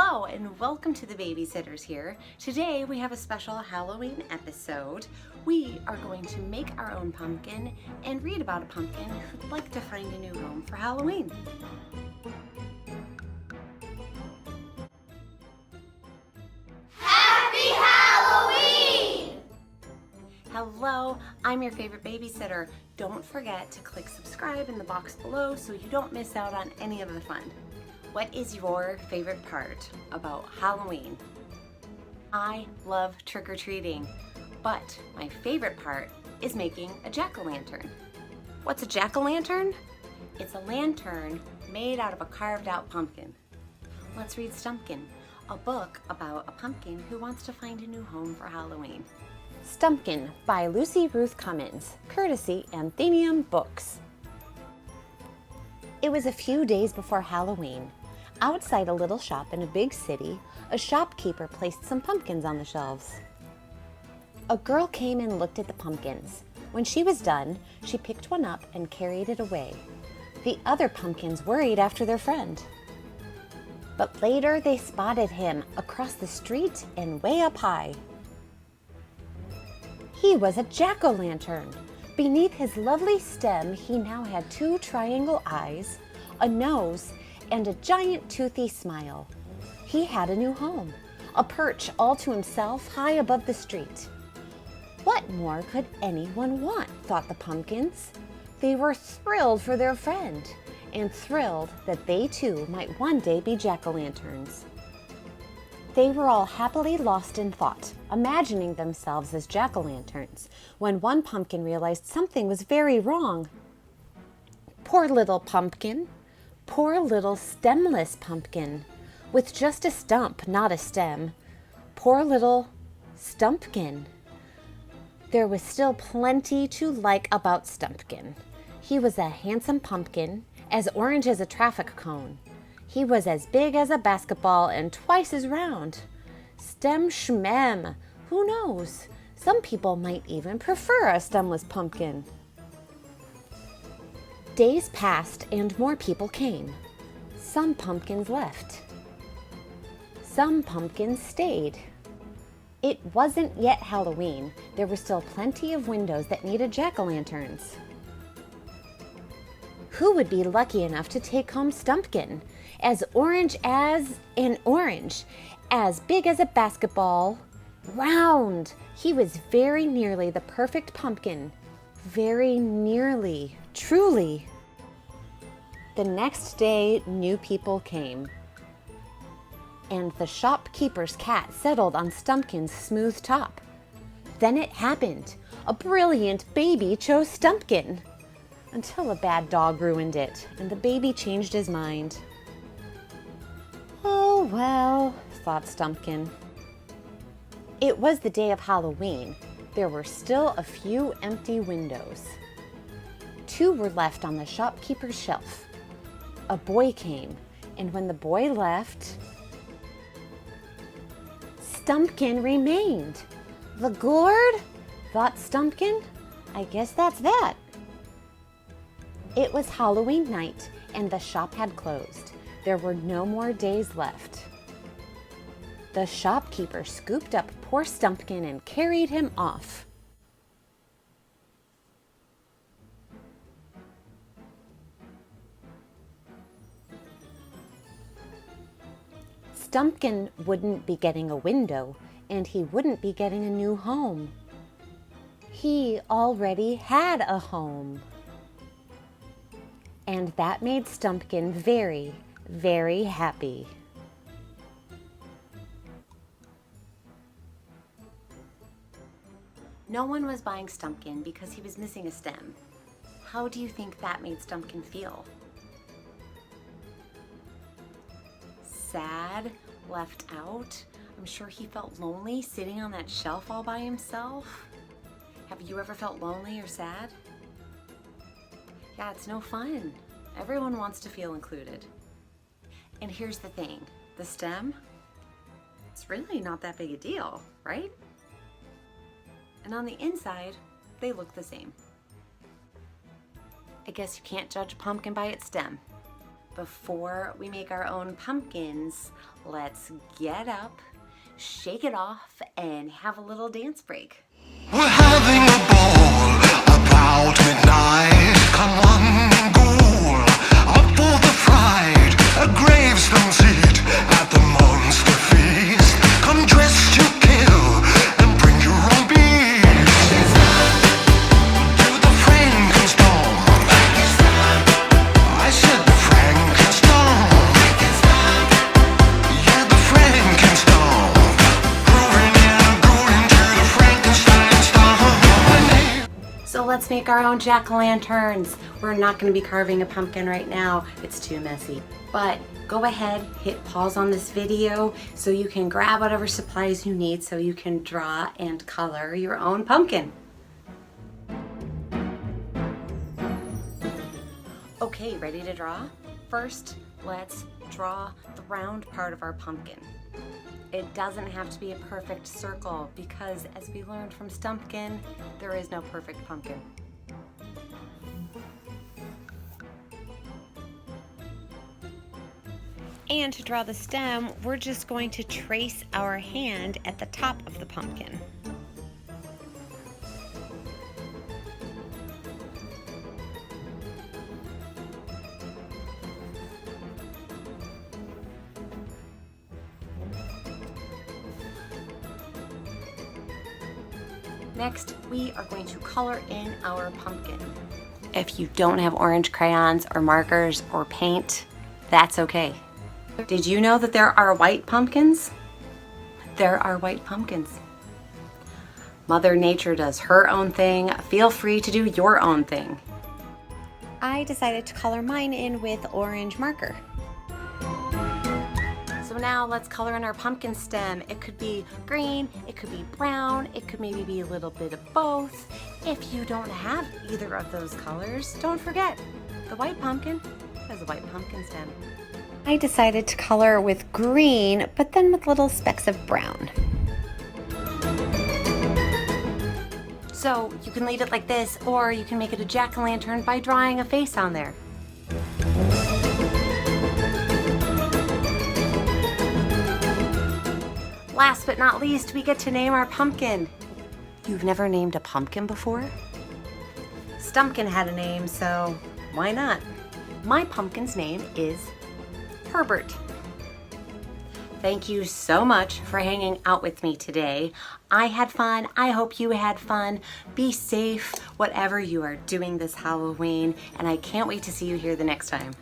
Hello and welcome to the Babysitters here. Today we have a special Halloween episode. We are going to make our own pumpkin and read about a pumpkin who'd like to find a new home for Halloween. Happy Halloween! Hello, I'm your favorite babysitter. Don't forget to click subscribe in the box below so you don't miss out on any of the fun. What is your favorite part about Halloween? I love trick-or-treating, but my favorite part is making a jack-o'-lantern. What's a jack-o'-lantern? It's a lantern made out of a carved out pumpkin. Let's read Stumpkin, a book about a pumpkin who wants to find a new home for Halloween. Stumpkin by Lucy Ruth Cummins, courtesy Anthemium Books. It was a few days before Halloween. Outside a little shop in a big city, a shopkeeper placed some pumpkins on the shelves. A girl came and looked at the pumpkins. When she was done, she picked one up and carried it away. The other pumpkins worried after their friend. But later they spotted him across the street and way up high. He was a jack-o'-lantern. Beneath his lovely stem, he now had two triangle eyes, a nose, and a giant toothy smile. He had a new home, a perch all to himself high above the street. What more could anyone want, thought the pumpkins. They were thrilled for their friend, and thrilled that they too might one day be jack-o'-lanterns. They were all happily lost in thought, imagining themselves as jack-o'-lanterns, when one pumpkin realized something was very wrong. Poor little pumpkin. Poor little stemless pumpkin, with just a stump, not a stem. Poor little Stumpkin. There was still plenty to like about Stumpkin. He was a handsome pumpkin, as orange as a traffic cone. He was as big as a basketball and twice as round. Stem shmem, who knows? Some people might even prefer a stemless pumpkin. Days passed and more people came. Some pumpkins left. Some pumpkins stayed. It wasn't yet Halloween. There were still plenty of windows that needed jack-o'-lanterns. Who would be lucky enough to take home Stumpkin, as orange as an orange, as big as a basketball, round? He was very nearly the perfect pumpkin. Very nearly. Truly. The next day, new people came, and the shopkeeper's cat settled on Stumpkin's smooth top. Then it happened. A brilliant baby chose Stumpkin, until a bad dog ruined it, and the baby changed his mind. Oh well, thought Stumpkin. It was the day of Halloween. There were still a few empty windows. Two were left on the shopkeeper's shelf. A boy came, and when the boy left, Stumpkin remained. The gourd? Thought Stumpkin. I guess that's that. It was Halloween night, and the shop had closed. There were no more days left. The shopkeeper scooped up poor Stumpkin and carried him off. Stumpkin wouldn't be getting a window, and he wouldn't be getting a new home. He already had a home. And that made Stumpkin very, very happy. No one was buying Stumpkin because he was missing a stem. How do you think that made Stumpkin feel? Sad, left out. I'm sure he felt lonely sitting on that shelf all by himself. Have you ever felt lonely or sad? Yeah, it's no fun. Everyone wants to feel included. And here's the thing, the stem, it's really not that big a deal, right? And on the inside, they look the same. I guess you can't judge a pumpkin by its stem. before we make our own pumpkins, let's get up, shake it off, and have a little dance break. We're having a ball about midnight. Come on, ghoul, up for the fright. A gravestone seat at the monster feast. Come dressed to kill and bring your own beast. Do the Frankenstomp. I said the Frankenstomp. Yeah, the Frankenstomp. Proving you're going to the Frankenstein stomp. So let's make our own jack-o'-lanterns. We're not going to be carving a pumpkin right now. It's too messy. But go ahead, hit pause on this video so you can grab whatever supplies you need so you can draw and color your own pumpkin. Okay, ready to draw? First, let's draw the round part of our pumpkin. It doesn't have to be a perfect circle because, as we learned from Stumpkin, there is no perfect pumpkin. And to draw the stem, we're just going to trace our hand at the top of the pumpkin. Next, we are going to color in our pumpkin. If you don't have orange crayons or markers or paint, that's okay. Did you know that there are white pumpkins? There are white pumpkins. Mother Nature does her own thing. Feel free to do your own thing. I decided to color mine in with orange marker. So now let's color in our pumpkin stem. It could be green, it could be brown, it could maybe be a little bit of both. If you don't have either of those colors, don't forget, the white pumpkin has a white pumpkin stem. I decided to color with green, but then with little specks of brown. So you can leave it like this, or you can make it a jack-o'-lantern by drawing a face on there. Last but not least, we get to name our pumpkin. You've never named a pumpkin before? Stumpkin had a name, so why not? My pumpkin's name is Herbert. Thank you so much for hanging out with me today. I had fun. I hope you had fun. Be safe, whatever you are doing this Halloween, and I can't wait to see you here the next time.